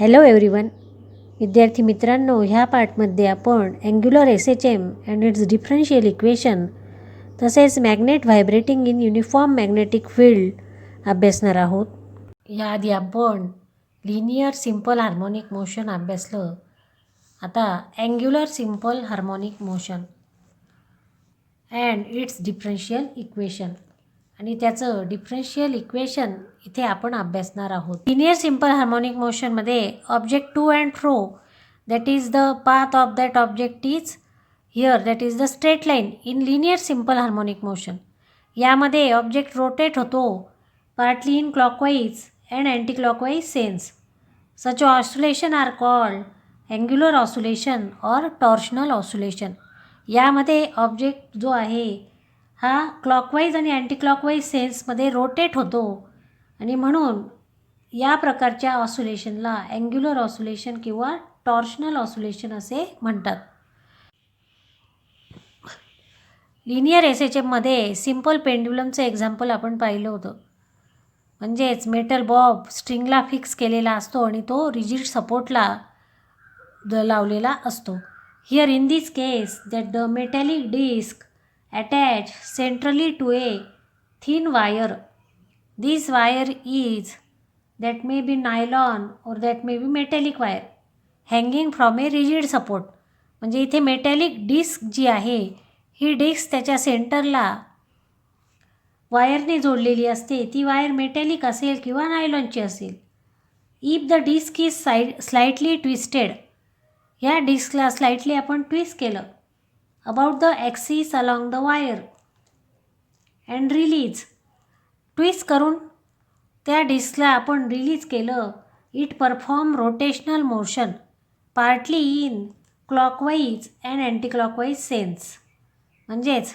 Hello everyone. विद्यार्थी मित्रांनो, ह्या पार्टमध्ये आपण angular SHM and its differential equation तसेच magnet vibrating in uniform magnetic field अभ्यासणार आहोत. याआधी आपण लिनियर सिंपल हार्मोनिक मोशन अभ्यासलं. आता angular simple harmonic motion and its differential equation आणि त्याचं डिफरन्शियल इक्वेशन इथे आपण अभ्यासणार आहोत. लिनियर सिंपल हार्मोनिक मोशनमध्ये object to and fro that is the path of that object is here that is the straight line in linear simple harmonic motion. यामध्ये object rotate होतो partly in clockwise and anti clockwise sense. Such oscillation are called angular oscillation or torsional ऑस्युलेशन. यामध्ये object जो आहे हा clockwise आणि anti clockwise सेन्समध्ये rotate होतो आणि म्हणून या प्रकारच्या ऑस्युलेशनला अँग्युलर ऑस्युलेशन किंवा टॉर्शनल ऑस्युलेशन असे म्हणतात. लिनियर एसएचएममध्ये सिंपल पेंड्युलमचं एक्झाम्पल आपण पाहिलं होतं. म्हणजेच मेटल बॉब स्ट्रिंगला फिक्स केलेला असतो आणि तो रिजिड सपोर्टला लावलेला असतो. Here in this case that the metallic disk attached centrally to a thin wire. This wire is that may be nylon or that may be metallic wire hanging from a rigid support. म्हणजे इथे metallic disk जी आहे ही disk त्याच्या सेंटरला वायरने जोडलेली असते. ती wire metallic असेल किंवा नायलॉनची असेल. If the disk is slightly twisted, ह्या डिस्कला स्लाइटली आपण ट्विस्ट केलं about the axis along the wire and release, twist करून त्या डिस्कला आपण रिलीज केलं. It perform rotational motion partly in clockwise and anti clockwise sense. म्हणजेच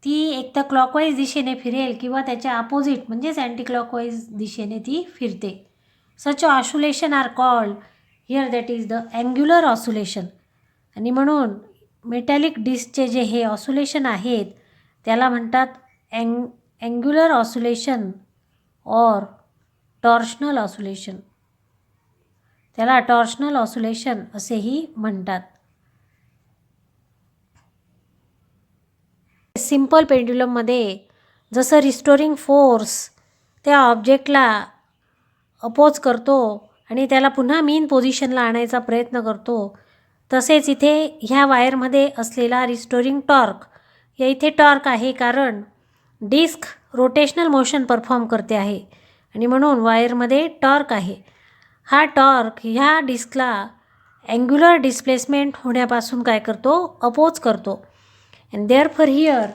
ती एक तर क्लॉकवाईज दिशेने फिरेल किंवा त्याच्या अपोजिट म्हणजेच अँटी क्लॉकवाईज दिशेने ती फिरते. Such oscillation are called here that is the angular oscillation. आणि म्हणून मेटॅलिक डिस्कचे जे हे ऑस्युलेशन आहेत त्याला म्हणतात अँग्युलर ऑस्युलेशन और टॉर्शनल ऑस्युलेशन. त्याला टॉर्शनल ऑस्युलेशन असेही म्हणतात. सिंपल पेंड्युलममध्ये जसं रिस्टोरिंग फोर्स त्या ऑब्जेक्टला अपोज करतो आणि त्याला पुन्हा मीन पोझिशनला आणायचा प्रयत्न करतो, तसेच इथे ह्या वायरमध्ये असलेला रिस्टोरिंग टॉर्क, या इथे टॉर्क आहे कारण डिस्क रोटेशनल मोशन परफॉर्म करते आहे आणि म्हणून वायरमध्ये टॉर्क आहे. हा टॉर्क ह्या डिस्कला अँग्युलर डिस्प्लेसमेंट होण्यापासून काय करतो, अपोज करतो. अँड देअरफॉर हिअर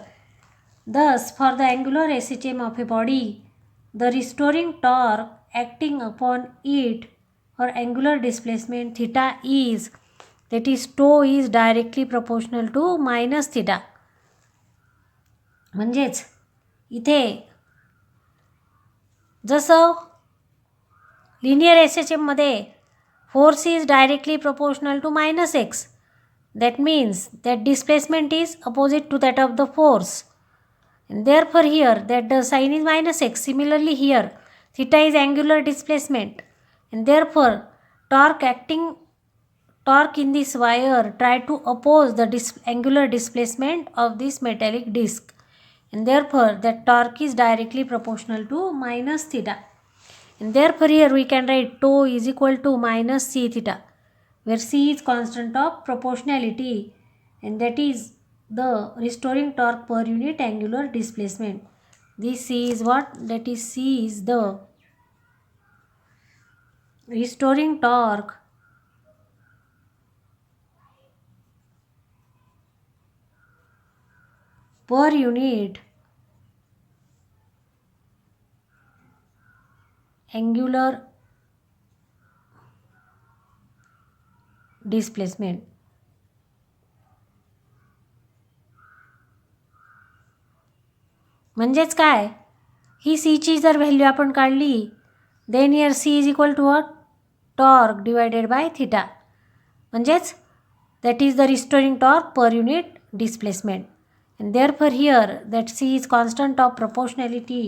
दस for the angular SHM of a body the restoring torque acting upon it for angular displacement theta is that is tau is directly proportional to minus theta. म्हणजेच इथे जसं linear एसएचएममध्ये force is directly proportional to minus x, that means that displacement is opposite to that of the force. and therefore here that the sign is minus x. Similarly here theta is angular displacement and therefore torque in this wire try to oppose the angular displacement of this metallic disc and therefore that torque is directly proportional to minus theta. And therefore here we can write tau is equal to minus c theta, where c is constant of proportionality and that is the restoring torque per unit angular displacement. This c is what? That is c is the restoring torque per unit angular displacement. म्हणजेच काय, ही सीची जर value आपण काढली then here c is equal to what, torque divided by theta. म्हणजेच that is the restoring torque per unit displacement. And therefore here that c is constant of proportionality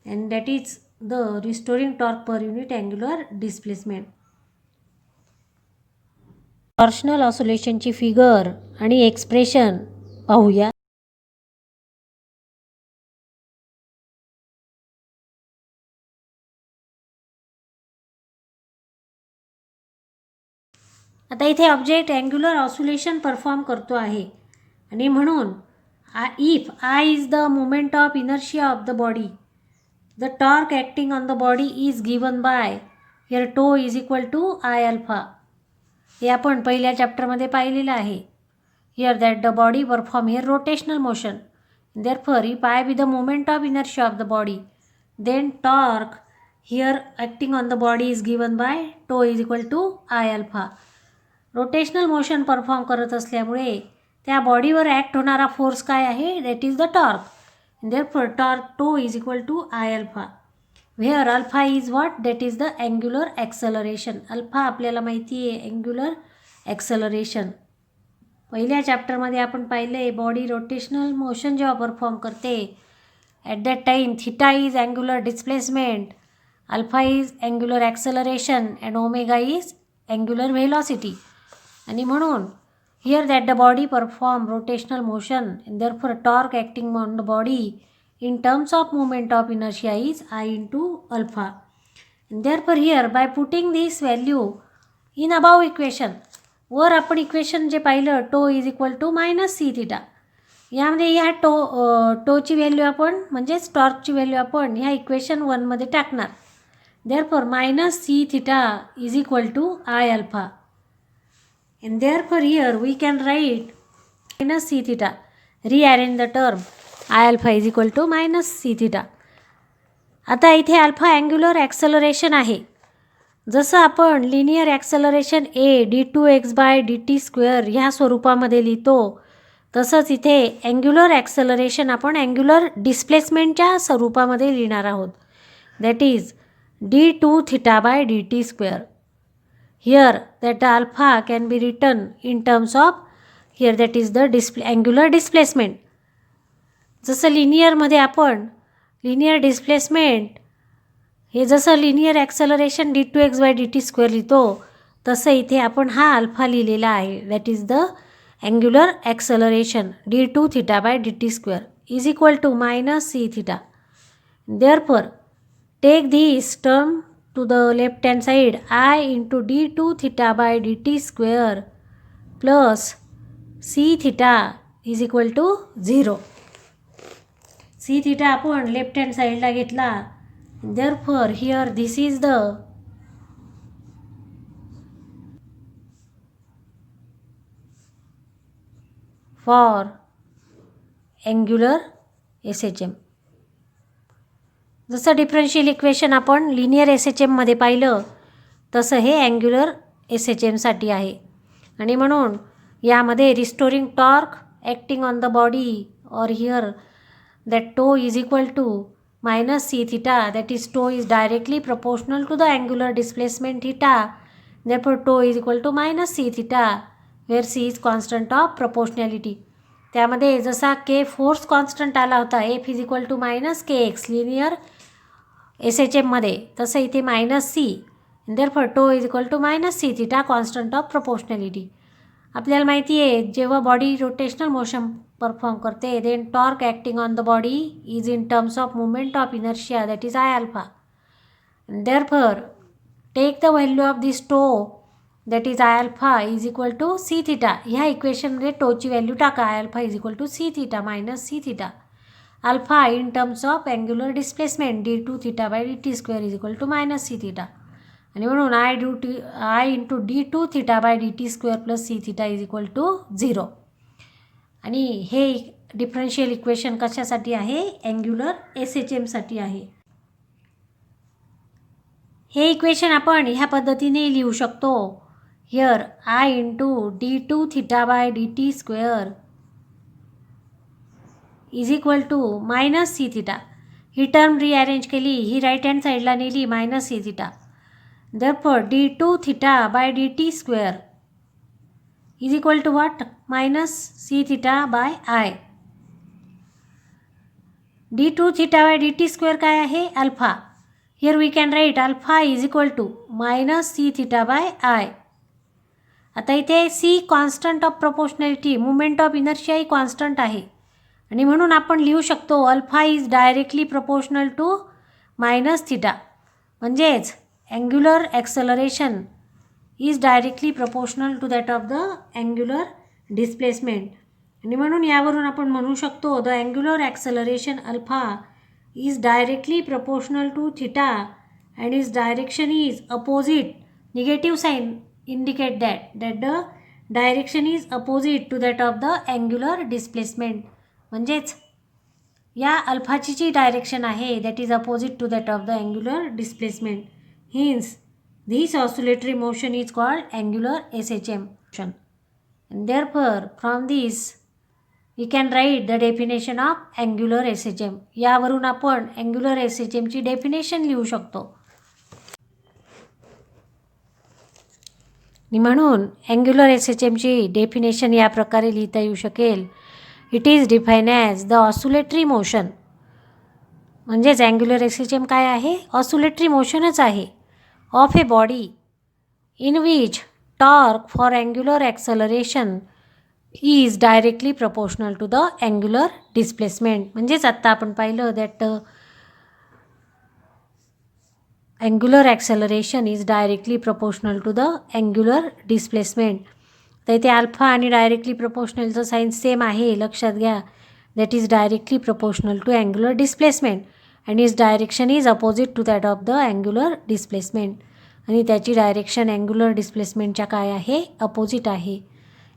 and that is the restoring torque per unit angular displacement. Torsional ऑसिलेशनची figure आणि expression पाहूया. आता इथे object angular oscillation perform करतो आहे आणि म्हणून if I is the moment of inertia of the body, the torque acting on the body is given by here tau is equal to I alpha. हे आपण पहिल्या चॅप्टरमध्ये पाहिलेलं आहे. Here that the body perform here rotational motion. Therefore if I be the moment of inertia of the body, then torque here acting on the body is given by tau is equal to I alpha. Rotational motion perform करत असल्यामुळे त्या बॉडीवर act होणारा force काय आहे, that is the torque. Therefore torque tau is equal to I alpha. Where alpha is what, that is the angular acceleration. Alpha आपल्याला माहिती आहे अँग्युलर ॲक्सलरेशन. पहिल्या चॅप्टरमध्ये आपण पाहिलं आहे बॉडी रोटेशनल मोशन जेव्हा परफॉर्म करते, at that time theta is angular displacement, alpha is angular acceleration and omega is angular velocity. आणि म्हणून here that the body perform rotational motion, therefore torque acting on the body in terms of moment of inertia is I into alpha. And therefore here by putting this value in above equation, वर आपण equation जे पाहिलं tau is equal to minus C theta, यामध्ये ह्या Tochi value आपण म्हणजेच टॉर्कची value आपण ह्या इक्वेशन 1मध्ये टाकणार. Therefore minus C theta is equal to I alpha. and therefore here we can write minus c theta, rearrange the term I alpha is equal to minus c theta. आता इथे alpha angular acceleration आहे. जसं आपण linear acceleration ए d2x/dt² ह्या स्वरूपामध्ये लिहितो, तसंच इथे अँग्युलर ॲक्सलरेशन आपण अँग्युलर डिस्प्लेसमेंटच्या स्वरूपामध्ये लिहिणार आहोत. That is d2θ/dt². Here that the alpha can be written in terms of here that is the angular displacement. जसं लिनियरमध्ये आपण लिनियर डिस्प्लेसमेंट हे जसं लिनियर ॲक्सलरेशन d2x/dt² लिहितो, तसं इथे आपण हा अल्फा लिहिलेला आहे. That is the angular acceleration d2θ/dt² is equal to minus C theta. Therefore take this term to the left hand side, I into d2θ/dt² plus C theta is equal to 0. C theta आपण left hand साईडला घेतला. Therefore here this is the for angular SHM. जसं differential equation आपण linear SHMमध्ये पाहिलं, तसं हे angular SHMसाठी आहे. आणि म्हणून यामध्ये restoring torque acting on the body और here that tau is equal to minus c theta, that is tau is directly proportional to the angular displacement theta, therefore tau is equal to minus c theta, where c is constant of proportionality. त्यामध्ये जसा k force constant आला होता f is equal to minus kx linear SHMमध्ये, तसं इथे minus c, therefore tau is equal to minus c theta constant of proportionality. आपल्याला माहिती आहे जेव्हा बॉडी रोटेशनल मोशन परफॉर्म करते, then torque acting on the body is in terms of moment of inertia, that is I alpha. Therefore take the value of this tau, that is I alpha is equal to C theta. ह्या इक्वेशनमध्ये Tochi value टाका, I alpha is equal to C theta minus C theta. Alpha in terms of angular displacement d2θ/dt² is equal to minus C theta. आणि म्हणून I into d2θ/dt² plus C theta is equal to 0. आणि हे differential equation कशासाठी आहे, angular SHMसाठी आहे. हे equation आपण ह्या पद्धतीने लिहू शकतो. Here I into d2θ/dt² is equal to minus C theta. ही टर्म रिअरेंज केली, ही राईट हँड साईडला नेली minus C theta. Therefore d2θ/dt² is equal to what, minus C theta by I. d2θ/dt² काय आहे, alpha. Here we can write alpha is equal to minus C theta by I. आता इथे C constant of proportionality, movement of inertia ही constant आहे आणि म्हणून आपण लिहू शकतो alpha is directly proportional to minus theta. म्हणजेच angular acceleration is directly proportional to that of the angular displacement. आणि म्हणून यावरून आपण म्हणू शकतो the angular acceleration alpha is directly proportional to theta and is direction is opposite. Negative sign indicate that the direction is opposite to that of the angular displacement. म्हणजेच या अल्फाची जी डायरेक्शन आहे that is opposite to that of the angular displacement. Hence this oscillatory motion is called angular SHM motion. And therefore from this we can write the definition of angular SHM. यावरून आपण angular SHM ची definition लिहू शकतो. म्हणून angular SHMची definition या प्रकारे लिहिता येऊ शकेल. It is define as the oscillatory motion. म्हणजेच अँग्युलर SHM काय आहे? ऑस्युलेटरी मोशनच आहे of a body in which torque for angular acceleration is directly proportional to the angular displacement. म्हणजेच आत्ता आपण पाहिलं that angular acceleration is directly proportional to the angular displacement. तर इथे अल्फा आणि डायरेक्टली प्रपोर्शनलचं साईन सेम आहे, लक्षात घ्या. That is directly proportional to angular displacement and is direction is opposite to that of the angular displacement. आणि त्याची direction angular डिस्प्लेसमेंटच्या काय आहे? अपोजिट आहे.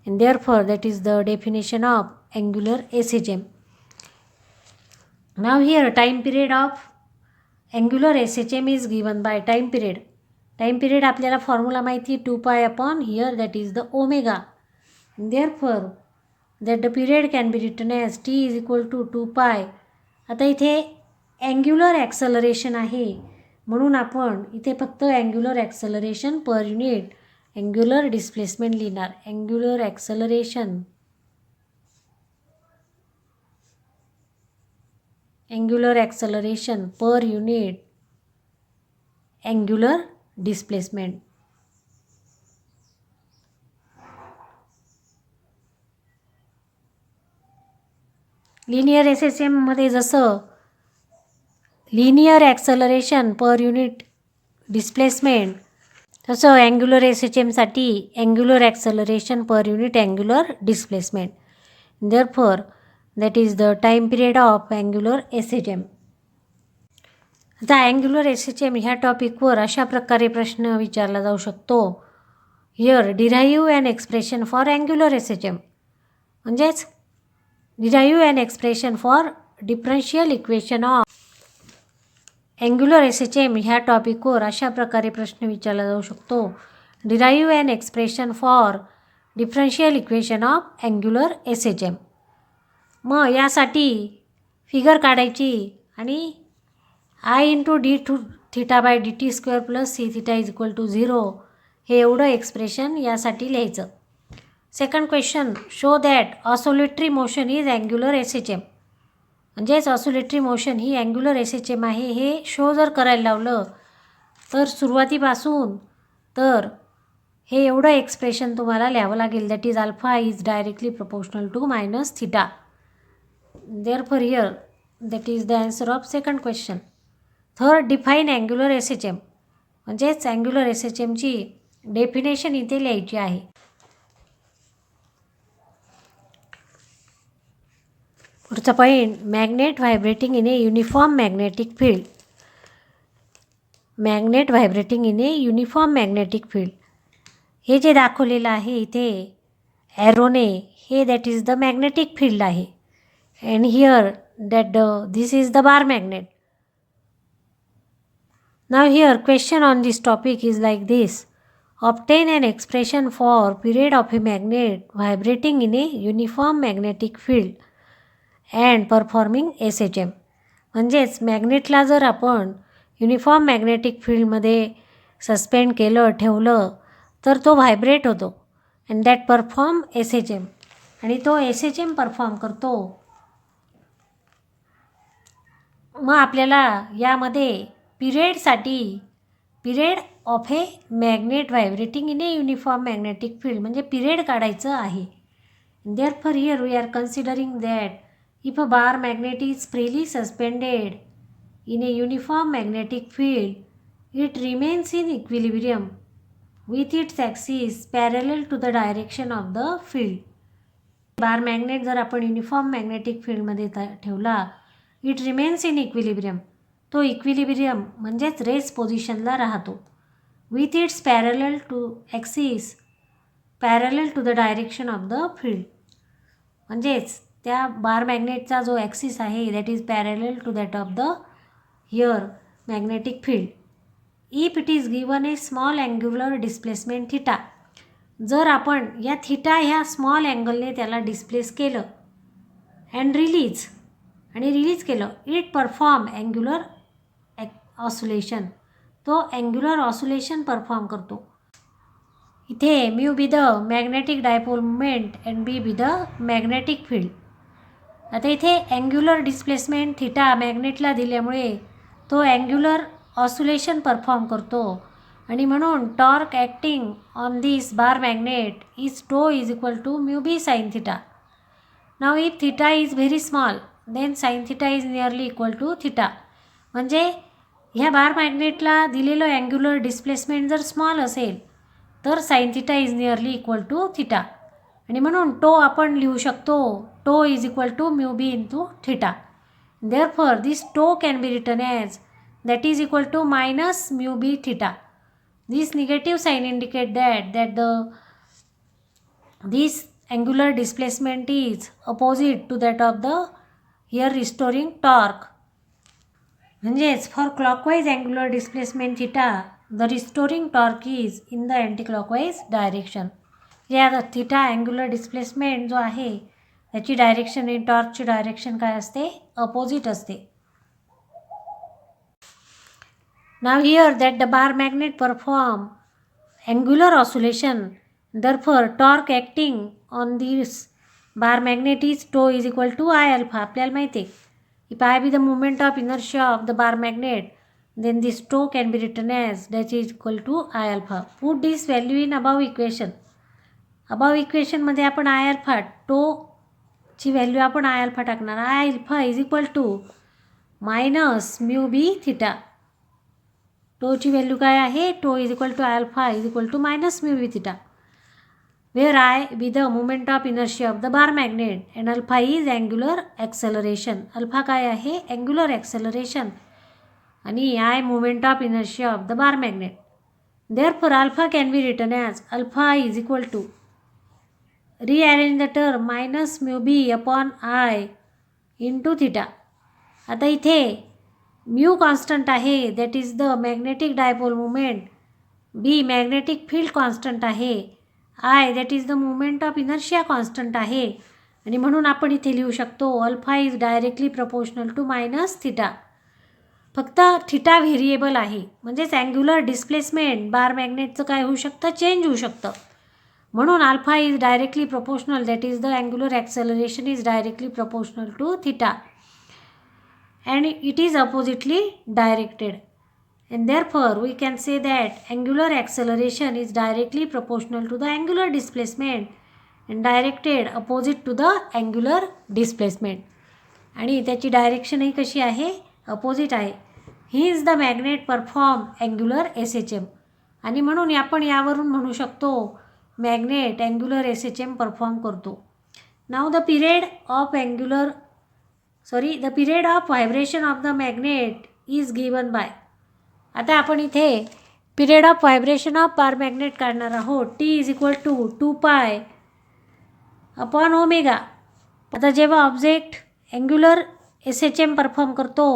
And therefore that is the definition of angular SHM. Now here time period of angular SHM is given by time period. Time period आपल्याला formula माहिती आहे 2π upon here that is the omega. Therefore that the period can be written as T is equal to 2π. आता इथे angular acceleration आहे म्हणून आपण इथे फक्त angular acceleration per unit angular displacement लिहिणार. Angular acceleration per unit angular displacement. Linear SHMमध्ये जसं linear acceleration per unit displacement तसं अँग्युलर SHMसाठी angular acceleration per unit angular displacement. Therefore that is the time period of angular SHM. आता angular SHM ह्या टॉपिकवर अशा प्रकारे प्रश्न विचारला जाऊ शकतो. Here derive and expression for angular SHM. म्हणजेच derive and expression for differential equation of angular SHM ह्या टॉपिकवर अशा प्रकारे प्रश्न विचारला जाऊ शकतो. Derive and expression for differential equation of angular SHM. मग यासाठी फिगर काढायची आणि I/d2θ/dt² plus c θ is equal to 0 हे एवढं एक्सप्रेशन यासाठी लिहायचं. Second question, show that oscillatory motion is angular SHM. म्हणजेच ऑसोलेटरी मोशन ही अँग्युलर SHM आहे हे शो जर करायला लावलं तर सुरुवातीपासून तर हे एवढं एक्सप्रेशन तुम्हाला लिहावं लागेल. That is alpha is directly proportional to minus theta. Therefore here that is the answer of second question. Third, define angular SHM. म्हणजेच अँग्युलर SHMची डेफिनेशन इथे लिहायची आहे. पुढचा point, magnet vibrating in a uniform magnetic field. Magnet vibrating in a uniform magnetic field हे जे दाखवलेलं आहे इथे ॲरोने हे that is the magnetic field आहे. And here that this is the bar magnet. Now here question on this topic is like this. Obtain an expression for period of a magnet vibrating in a uniform magnetic field and performing SHM. म्हणजेच मॅग्नेटला जर आपण uniform magnetic फील्डमध्ये suspend केलं ठेवलं तर तो vibrate होतो and that perform SHM. आणि तो SHM परफॉर्म करतो. मग आपल्याला यामध्ये period of a magnet vibrating in a uniform magnetic field, म्हणजे पिरियड काढायचं आहे. Therefore here we are considering that if a bar magnet is freely suspended in a uniform magnetic field, it remains in equilibrium with its axis parallel to the direction of the field. Bar magnet जर आपण uniform magnetic फील्डमध्ये ठेवला, it remains in equilibrium, तो equilibrium म्हणजेच rest पोझिशनला राहतो. With its parallel to axis parallel to the direction of the field, म्हणजेच त्या बार मॅग्नेटचा जो ॲक्सिस आहे that is parallel to that of the here magnetic field. If it is given a small angular displacement theta, जर आपण या theta ह्या small अँगलने त्याला डिस्प्लेस केलं अँड रिलीज केलं, इट परफॉर्म अँग्युलर ऑसुलेशन, तो अँग्युलर ऑसुलेशन परफॉर्म करतो. इथे mu be the magnetic dipole moment and B be the magnetic field. आता इथे अँग्युलर डिस्प्लेसमेंट थिटा मॅग्नेटला दिल्यामुळे तो अँग्युलर ऑसुलेशन परफॉर्म करतो आणि म्हणून torque acting on this bar magnet is tau is equal to mu B sine theta. Now if theta is very small then sine theta is nearly equal to theta, म्हणजे ह्या बार मॅग्नेटला दिलेलं angular displacement जर small असेल तर sine theta is nearly equal to theta, आणि म्हणून tau आपण लिहू शकतो tau is equal to mu B into theta. Therefore, this tau can be written as that is equal to minus mu b theta. This negative sign indicate that this angular displacement is opposite to that of the here restoring torque. म्हणजेच for clockwise angular displacement theta, the restoring torque is in the anticlockwise direction. या theta angular displacement जो आहे त्याची direction आणि टॉर्कची direction काय असते, opposite असते. Now here that the bar magnet perform angular oscillation, therefore torque acting on this bar magnet is tau is equal to I alpha. आपल्याला माहिती आहे if I be the movement of inertia of the bar magnet then this tau can be written as that is equal to I alpha. Put this value in above equation. Above इक्वेशनमध्ये आपण I alpha ची value आपण I alpha टाकणार. I alpha is equal to minus mu B theta. टोची value काय आहे, tau is equal to I alpha is equal to minus mu B theta, where I be the movement of inertia of the bar magnet and alpha is angular acceleration. Alpha काय आहे, angular acceleration, आणि I movement of inertia of the bar magnet. Therefore alpha can be written as alpha is equal to rearrange the term minus mu b upon I into theta. आता इथे mu constant आहे that is the magnetic dipole movement, B magnetic field constant आहे, I that is the movement of inertia constant आहे, आणि म्हणून आपण इथे लिहू शकतो alpha is directly proportional to minus theta. फक्त थिटा व्हेरिएबल आहे, म्हणजेच अँग्युलर डिस्प्लेसमेंट बार मॅग्नेटचं काय होऊ शकतं, चेंज होऊ शकतं. म्हणून alpha is directly proportional that is the angular acceleration is directly proportional to theta and it is oppositely directed. And therefore we can say that angular acceleration is directly proportional to the angular displacement and directed opposite to the angular displacement, आणि त्याची डायरेक्शनही कशी आहे, opposite आहे. ही is the magnet perform angular SHM, आणि म्हणून आपण यावरून म्हणू शकतो मॅग्नेट अँग्युलर SHM परफॉर्म करतो. Now the period of vibration of the magnet is given by. आता आपण इथे period of vibration of bar magnet काढणार आहोत. T is equal to 2π upon omega. आता जेव्हा ऑब्जेक्ट अँग्युलर SHM परफॉर्म करतो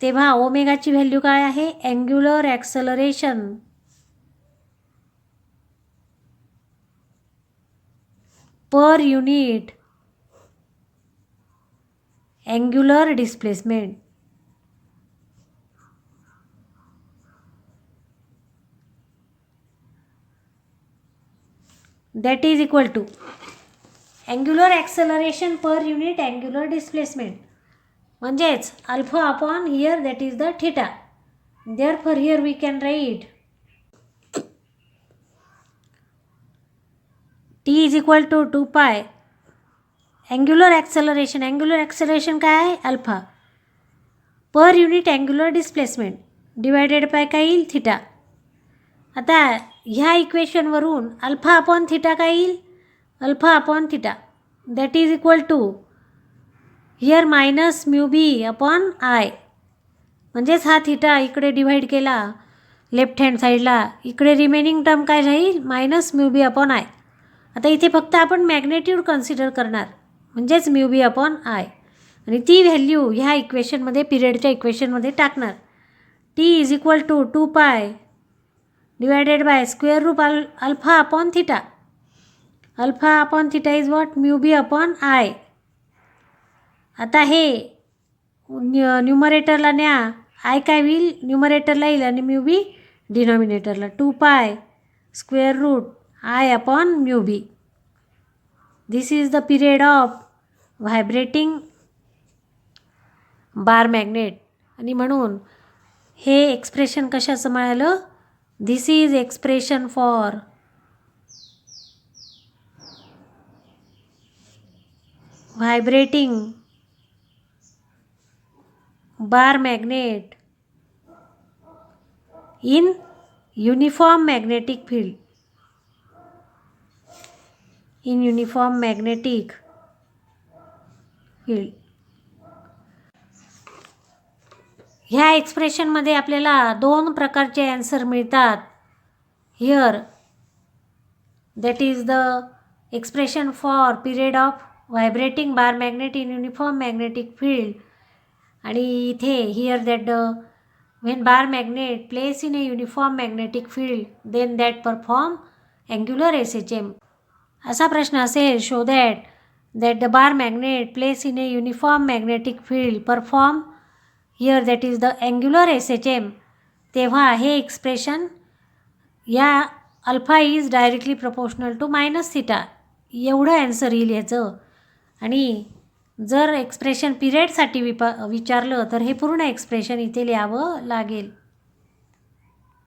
तेव्हा ओमेगाची व्हॅल्यू काय आहे, angular acceleration per unit angular displacement. That is equal to angular acceleration per unit angular displacement, म्हणजेच alpha upon here that is the theta. Therefore here we can write T is equal to 2 pi angular acceleration काय आहे alpha per unit angular displacement divided by काय येईल theta. आता ह्या इक्वेशनवरून alpha upon theta काय येईल alpha upon theta that is equal to here minus mu B upon I. म्हणजेच हा थिटा इकडे डिव्हाइड केला लेफ्ट हँड साईडला, इकडे रिमेनिंग टर्म काय राहील minus mu B upon I. आता इथे फक्त आपण मॅग्नेट्यूड कन्सिडर करणार म्हणजेच म्यू बी अपॉन आय आणि ती व्हॅल्यू ह्या इक्वेशनमध्ये पिरियडच्या इक्वेशनमध्ये टाकणार. T is equal to 2 pi divided by square root alpha upon theta. Alpha upon theta is what mu B upon I. आता हे न्यूमरेटरला न्या, आय काय होईल न्यूमरेटरला येईल आणि म्यू बी डिनॉमिनेटरला. 2 pi square root I upon mu B. This is the period of vibrating bar magnet. आणि म्हणून हे एक्सप्रेशन कशाचं मिळालं this is expression for vibrating bar magnet in uniform magnetic field. In uniform magnetic field. ह्या एक्सप्रेशनमध्ये आपल्याला 2 प्रकारचे answer मिळतात. Here that is the expression for period of vibrating bar magnet in uniform magnetic field. आणि इथे here that when bar magnet place in a uniform magnetic field then that perform angular SHM. असा प्रश्न असेल show that the bar magnet place in a uniform magnetic field perform here that is the angular SHM. तेव्हा हे expression या alpha is directly proportional to minus theta एवढं answer येईल ह्याचं. आणि जर एक्सप्रेशन पिरियडसाठी विचारलं तर हे पूर्ण एक्सप्रेशन इथे लिहावं लागेल.